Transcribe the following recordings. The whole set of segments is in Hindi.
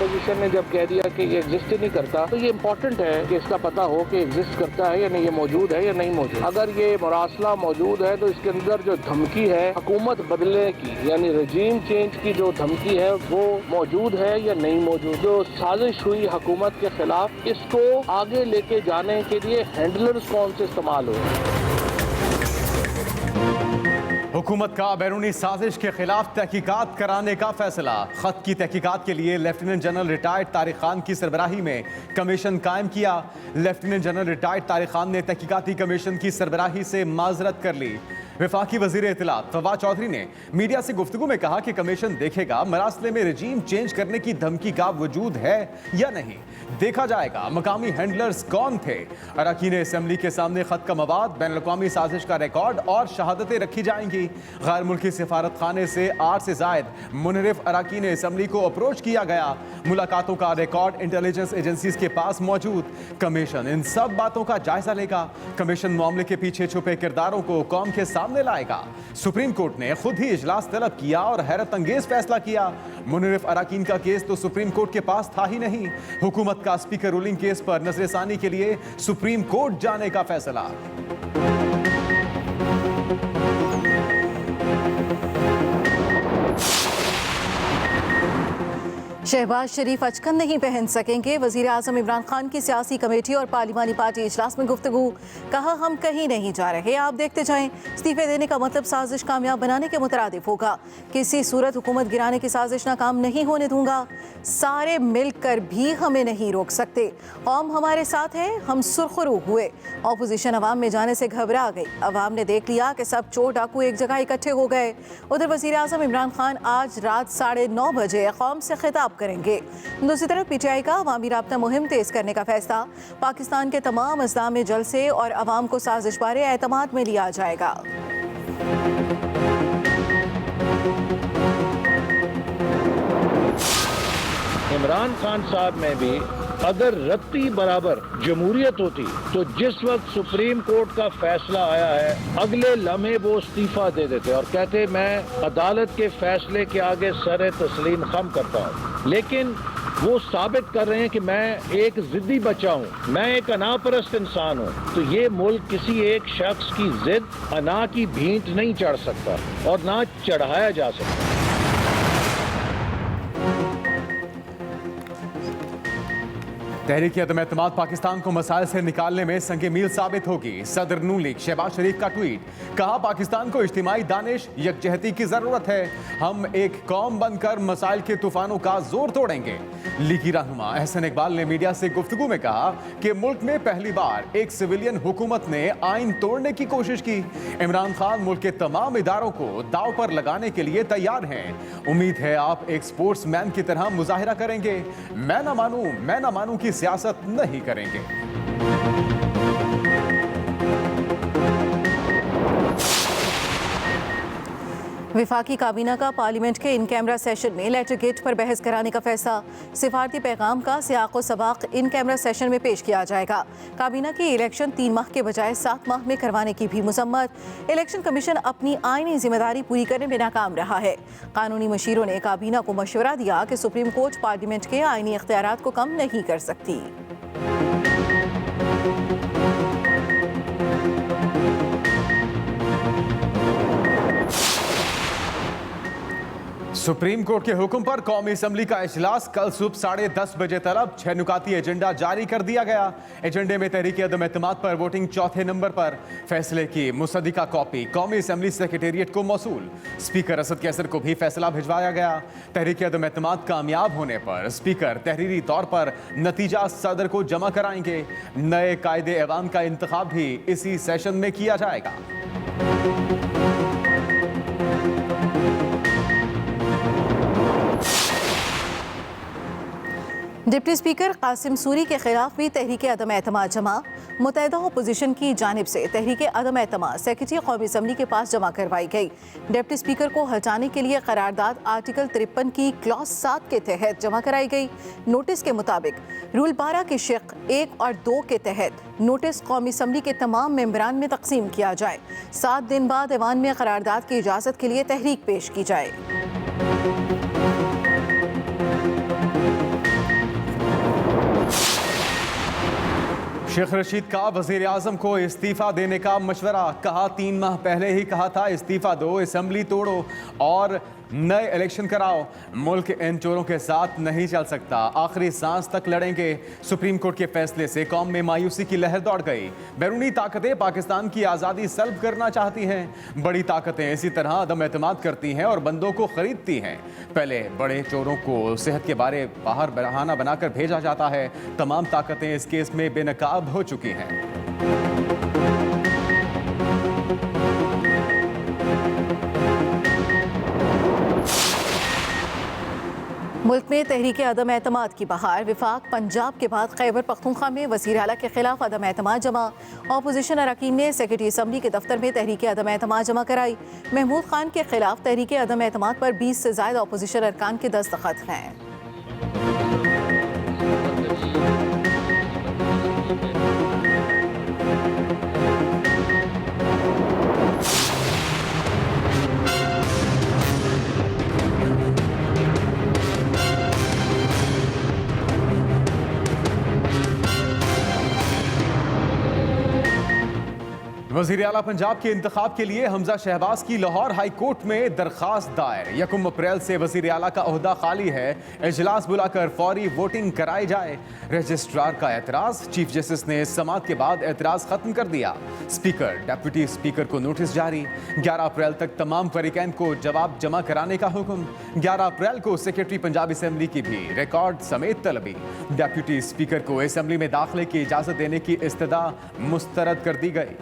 अपोजिशन ने जब कह दिया कि ये एग्जिस्ट ही नहीं करता, तो ये इम्पोर्टेंट है कि इसका पता हो कि एग्जिस्ट करता है या नहीं, ये मौजूद है या नहीं मौजूद। अगर ये मरासला मौजूद है तो इसके अंदर जो धमकी है हुकूमत बदलने की, यानी रजीम चेंज की जो धमकी है वो मौजूद है या नहीं मौजूद। जो साजिश हुई हुकूमत के खिलाफ, इसको आगे लेके जाने के लिए हैंडलर्स कौन से इस्तेमाल हो। हुकूमत का बैरूनी साजिश के खिलाफ तहकीकात कराने का फैसला। खत की तहकीकात के लिए lieutenant general retired Tariq Khan की सरबराही में कमीशन कायम किया। Lieutenant general retired Tariq Khan ने तहकीकाती कमीशन की सरबराही से माजरत कर ली। वफाकी वजीर इत्तलात फवाद चौधरी ने मीडिया से गुफ्तगू में कहा कि कमीशन देखेगा मरासले में रजीम चेंज करने की धमकी का वजूद है या नहीं। देखा जाएगा मकामी हैंडलर्स कौन थे। अरकान असम्बली के सामने खत का मवाद, बैनुल-अक़वामी साजिश का रिकॉर्ड और शहादतें रखी जाएंगी। गैर मुल्की सिफारत खाने से 8 से जायद मुनरिफ अरकान असम्बली को अप्रोच किया गया। मुलाकातों का रिकॉर्ड इंटेलिजेंस एजेंसीज के पास मौजूद। कमीशन इन सब बातों का जायजा लेगा। कमीशन मामले के पीछे छुपे किरदारों को कौम के सामने लाएगा। सुप्रीम कोर्ट ने खुद ही इजलास तलब किया और हैरत अंगेज फैसला किया। मुनरिफ अरकान का केस तो सुप्रीम कोर्ट के पास था ही नहीं। हुकूमत का स्पीकर रूलिंग केस पर नजरसानी के लिए सुप्रीम कोर्ट जाने का फैसला। शहबाज शरीफ अचकन नहीं पहन सकेंगे। वजीर आजम इमरान खान की सियासी कमेटी और पार्लिमानी पार्टी इजलास में गुफ्तगू। कहा हम कहीं नहीं जा रहे, आप देखते जाएं। इस्तीफे देने का मतलब साजिश कामयाब बनाने के मुतरादिफ होगा। किसी सूरत हुकूमत गिराने की साजिश नाकाम नहीं होने दूंगा। सारे मिलकर भी हमें नहीं रोक सकते। कौम हमारे साथ है, हम सुरखरू हुए। ऑपोजिशन अवाम में जाने से घबरा गई। अवाम ने देख लिया कि सब चोर डाकू एक जगह इकट्ठे हो गए। उधर वजीर आजम इमरान खान आज रात 9:30 बजे कौम से खिताब करेंगे। दूसरी तरफ पीटीआई का अवामी राब्ता मुहिम तेज करने का फैसला। पाकिस्तान के तमाम अज़लां में जलसे और अवाम को साजिश बारे एतमाद में लिया जाएगा। इमरान खान साहब में भी अगर रत्ती बराबर जमहूरियत होती तो जिस वक्त सुप्रीम कोर्ट का फैसला आया है अगले लम्हे वो इस्तीफा दे देते और कहते मैं अदालत के फैसले के आगे सर तस्लीम खम करता हूँ। लेकिन वो साबित कर रहे हैं कि मैं एक जिद्दी बच्चा हूँ, मैं एक अनापरस्त इंसान हूँ। तो ये मुल्क किसी एक शख्स की जिद अना की भींट नहीं चढ़ सकता और ना चढ़ाया जा सकता। तहरीक अदम-ए-एतमाद पाकिस्तान को मसाइल से निकालने में संगे मील साबित होगी। सदर नून लीग शहबाज शरीफ का ट्वीट। कहा पाकिस्तान को इज्तिमाई दानिश यकजहती की जरूरत है। हम एक कौम बनकर मसाइल के तूफानों का जोर तोड़ेंगे। लीगी रहनुमा अहसन इकबाल ने मीडिया से गुफ्तगू में कहा कि मुल्क में पहली बार एक सिविलियन हुकूमत ने आइन तोड़ने की कोशिश की। इमरान खान मुल्क के तमाम इदारों को दाव पर लगाने के लिए तैयार हैं। उम्मीद है आप एक स्पोर्ट्स मैन की तरह मुजाहिरा करेंगे। मैं ना मानूं की सियासत नहीं करेंगे। विफाकी काबीना का पार्लियामेंट के इन कैमरा सेशन में लेटर गेट पर बहस कराने का फैसला। सिफारती पैगाम का सियाक़ो सबाक़ इन कैमरा सेशन में पेश किया जाएगा। काबीना की इलेक्शन 3 माह के बजाय 7 माह में करवाने की भी मुसम्मत। इलेक्शन कमीशन अपनी आईनी जिम्मेदारी पूरी करने में नाकाम रहा है। कानूनी मशीरों ने काबीना को मशवरा दिया कि सुप्रीम कोर्ट पार्लियामेंट के आईनी इख्तियारात को कम नहीं कर सकती। सुप्रीम कोर्ट के हुक्म पर कौमी असम्बली का इजलास कल सुबह 10:30 बजे तलब 6 नुकाती एजेंडा जारी कर दिया गया। एजेंडे में तहरीक अदम-ए-एतमाद पर वोटिंग चौथे नंबर पर। फैसले की मुसद्दिका कॉपी कौमी असम्बली सेक्रेटेरिएट को मौसूल। स्पीकर असद कैसर को भी फैसला भिजवाया गया। तहरीक अदम-ए-एतमाद कामयाब होने पर स्पीकर तहरीरी तौर पर नतीजा सदर को जमा कराएंगे। नए कायदे एवाम का इंतखाब भी इसी सेशन में किया जाएगा। डिप्टी स्पीकर कासिम सूरी के खिलाफ भी तहरीक अदम-ए-एतमाद जमा। मुत्तहिदा अपोजिशन की जानिब से तहरीक अदम-ए-एतमाद सेक्रेटरी कौमी असम्बली के पास जमा करवाई गई। डिप्टी स्पीकर को हटाने के लिए करारदाद आर्टिकल 53 की क्लॉज 7 के तहत जमा कराई गई। नोटिस के मुताबिक रूल 12 की शिक 1 और 2 के तहत नोटिस कौमी असम्बली के तमाम मेंबरान में तकसीम किया जाए। 7 दिन बाद ऐवान में करारदाद की इजाज़त के लिए तहरीक पेश की जाए। शेख रशीद का वजीर आजम को इस्तीफा देने का मशवरा, कहा 3 माह पहले ही कहा था इस्तीफा दो, असेंबली तोड़ो और नए इलेक्शन कराओ। मुल्क इन चोरों के साथ नहीं चल सकता, आखिरी सांस तक लड़ेंगे। सुप्रीम कोर्ट के फैसले से कौम में मायूसी की लहर दौड़ गई। बैरूनी ताकतें पाकिस्तान की आज़ादी सल्ब करना चाहती हैं। बड़ी ताकतें इसी तरह अदम एतमाद करती हैं और बंदों को खरीदती हैं। पहले बड़े चोरों को सेहत के बारे बाहर बहाना बनाकर भेजा जाता है। तमाम ताकतें इस केस में बेनकाब हो चुकी हैं। मुल्क में तहरीक अदम एतमाद की बहार। विफाक पंजाब के बाद खैबर पख्तूनख्वा में वज़ीर आला के खिलाफ अदम एतमाद जमा। अपोजिशन अरकान ने सेक्रेटरी असम्बली के दफ्तर में तहरीक अदम एतमाद जमा कराई। महमूद खान के खिलाफ तहरीक अदम एतमाद पर 20 से ज़ायद अपोजिशन अरकान के दस्तखत हैं। वज़ीर आला पंजाब के इंतखाब के लिए हमजा शहबाज की लाहौर हाई कोर्ट में दरखास्त दायर। 1 अप्रैल से वज़ीर आला का ओहदा खाली है, इजलास बुलाकर फौरी वोटिंग कराई जाए। रजिस्ट्रार का एतराज़, चीफ जस्टिस ने समाअत के बाद एतराज़ खत्म कर दिया। स्पीकर डिप्टी स्पीकर को नोटिस जारी। 11 अप्रैल तक तमाम फरीकैन को जवाब जमा कराने का हुक्म। 11 अप्रैल को सेक्रेटरी पंजाब असम्बली की भी रिकॉर्ड समेत तलबी। डिप्टी स्पीकर को असम्बली में दाखिले की इजाज़त देने की इस्तदा मुस्तरद कर दी गई।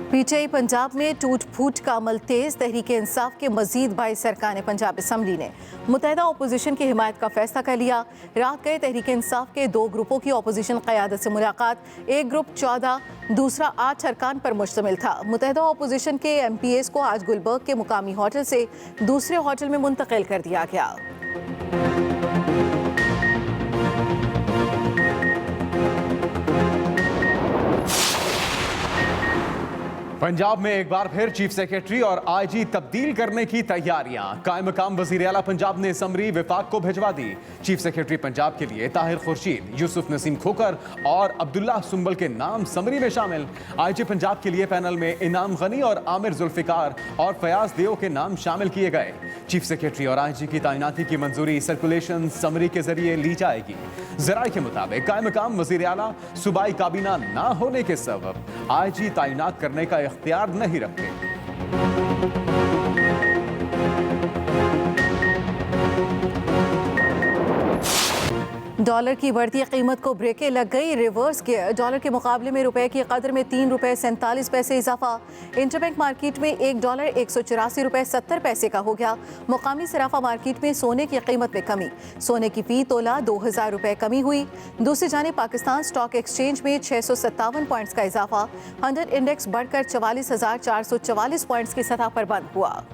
पीटीआई पंजाब में टूट फूट का अमल तेज। तहरीक इंसाफ के मजीद 22 सरकारें पंजाब असम्बली ने मुतहदा अपोजिशन की हिमायत का फैसला कर लिया। रात गए तहरीक इंसाफ के 2 ग्रुपों की अपोजिशन क़यादत से मुलाकात। एक ग्रुप 14, दूसरा 8 अरकान पर मुश्तमिल था। मुतहदा अपोजिशन के MPAs को आज गुलबर्ग के मुकामी होटल से दूसरे होटल में मुंतकिल कर दिया गया। पंजाब में एक बार फिर चीफ सेक्रेटरी और IG तब्दील करने की तैयारियां। कायम मकाम वज़ीर आला पंजाब ने समरी विफाक को भिजवा दी। चीफ सेक्रेटरी पंजाब के लिए ताहिर खुर्शीद, यूसुफ नसीम खोकर और अब्दुल्ला सुंबल के नाम समरी में शामिल। IG पंजाब के लिए पैनल में इनाम गनी और आमिर जुल्फिकार और फयाज देओ के नाम शामिल किए गए। चीफ सेक्रेटरी और IG की तैनाती की मंजूरी सर्कुलेशन समरी के जरिए ली जाएगी। जराये के मुताबिक कायम मकाम वज़ीर आला सूबाई काबीना ना होने के सबब IG तैनात करने का इख्तियार नहीं रखते। डॉलर की बढ़ती कीमत को ब्रेकें लग गई। Reverse gear. डॉलर के मुकाबले में रुपए की कदर में 3 रुपए 47 पैसे इजाफा। इंटरबैंक मार्केट में $1 184 रुपए 70 पैसे का हो गया। मुकामी सराफा मार्केट में सोने की कीमत में कमी। सोने की फी तोला 2000 रुपए कमी हुई। दूसरी जानिब पाकिस्तान स्टॉक एक्सचेंज में 657 पॉइंट्स का इजाफा। 100 इंडेक्स बढ़कर 44,444 पॉइंट्स की सतह पर बंद हुआ।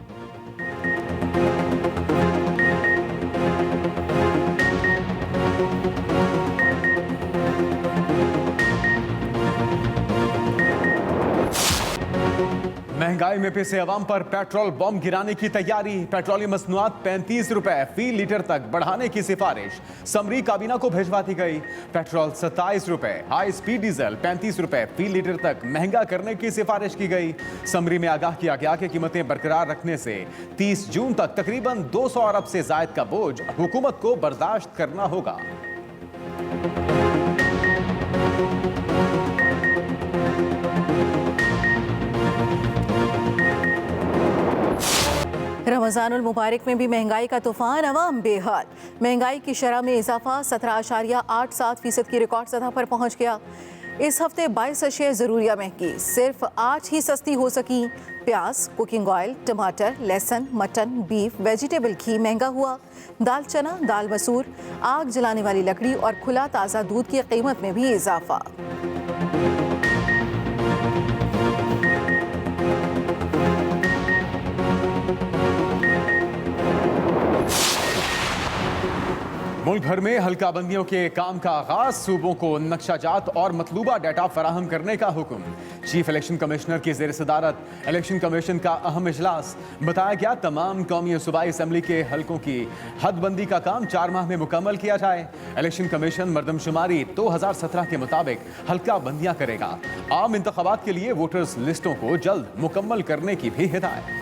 महंगाई में पिसे अवाम पर पेट्रोल बम गिराने की तैयारी। पेट्रोलियम मसनूआत 35 रुपए फी लीटर तक बढ़ाने की सिफारिश समरी काबीना को भिजवा दी गई। पेट्रोल 27 रुपए, हाई स्पीड डीजल 35 रुपए फी लीटर तक महंगा करने की सिफारिश की गई। समरी में आगाह किया गया कि कीमतें बरकरार रखने से 30 जून तक तकरीबन 200 अरब से जायद का बोझ हुकूमत को बर्दाश्त करना होगा। रमज़ानुल मुबारक में भी महंगाई का तूफान, अवाम बेहाल। महंगाई की शरह में इजाफा 17.87% की रिकॉर्ड सतह पर पहुंच गया। इस हफ्ते 22 अशिया ज़रूरिया महंगी, सिर्फ 8 ही सस्ती हो सकी। प्याज, कुकिंग ऑयल, टमाटर, लहसुन, मटन, बीफ, वेजिटेबल घी महंगा हुआ। दाल चना, दाल मसूर, आग जलाने वाली लकड़ी और खुला ताज़ा दूध की कीमत में भी इजाफा। मुल्क भर में हल्का बंदियों के काम का आगाज, सूबों को नक्शाजात और मतलूबा डाटा फराहम करने का हुक्म। चीफ इलेक्शन कमिश्नर की ज़ेर सदारत इलेक्शन कमीशन का अहम इजलास। बताया गया तमाम कौमी और सूबाई असम्बली के हल्कों की हदबंदी का काम 4 माह में मुकम्मल किया जाए। इलेक्शन कमीशन मरदमशुमारी 2017 के मुताबिक हल्का बंदियां करेगा। आम इंतखाबात के लिए वोटर्स लिस्टों को जल्द मुकम्मल करने की भी हिदायत।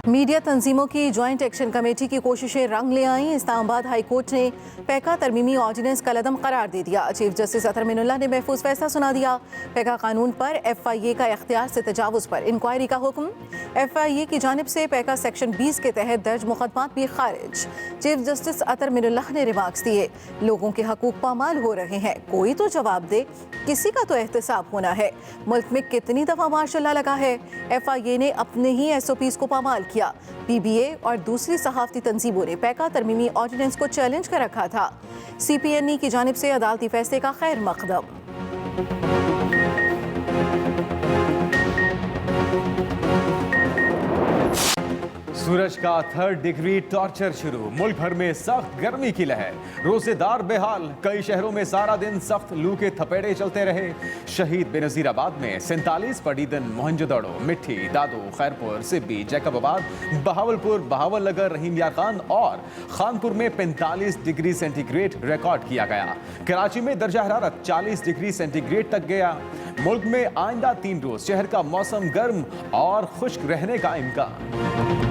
मीडिया तंजीमों की ज्वाइंट एक्शन कमेटी की कोशिशें रंग ले आईं। इस्लामाबाद हाई कोर्ट ने पैका तरमीमी ऑर्डिनेंस का लदम करार दे दिया। चीफ जस्टिस अतर मिनुल्लाह ने महफूज फैसला सुना दिया। पैका कानून पर FIA का इख्तियार से तजावुज़ पर इंक्वायरी का हुक्म। FIA की जानिब से पैका सेक्शन 20 के तहत दर्ज मुकदमात भी खारिज। चीफ जस्टिस अतर मिनुल्लाह ने रिमार्क्स दिए, लोगों के हकूक पामाल हो रहे हैं, कोई तो जवाब दे, किसी का तो एहतसाब होना है। मुल्क में कितनी दफ़ा मार्शल लॉ लगा है? FIA ने अपने ही SOPs को पामाल किया। PBA और दूसरी सहाफती तंजीमों ने पैका तरमीमी ऑर्डिनेंस को चैलेंज कर रखा था। CPNE की जानिब से अदालती फैसले का खैर मकदम। सूरज का 3rd डिग्री टॉर्चर शुरू। मुल्क भर में सख्त गर्मी की लहर, रोजेदार बेहाल। कई शहरों में सारा दिन सख्त लू के थपेड़े चलते रहे। शहीद बेनजीराबाद में 47, पडीदन, मोहनजोदड़ो, मिट्टी, दादो, खैरपुर, सिब्बी, जैकबाबाद, बहावलपुर, बहावलनगर, रहीम यार खान और खानपुर में 45 डिग्री सेंटीग्रेड रिकॉर्ड किया गया। कराची में दर्जा हरारत 40 डिग्री सेंटीग्रेड तक गया। मुल्क में आइंदा 3 रोज शहर का मौसम गर्म और खुश्क रहने का इम्कान।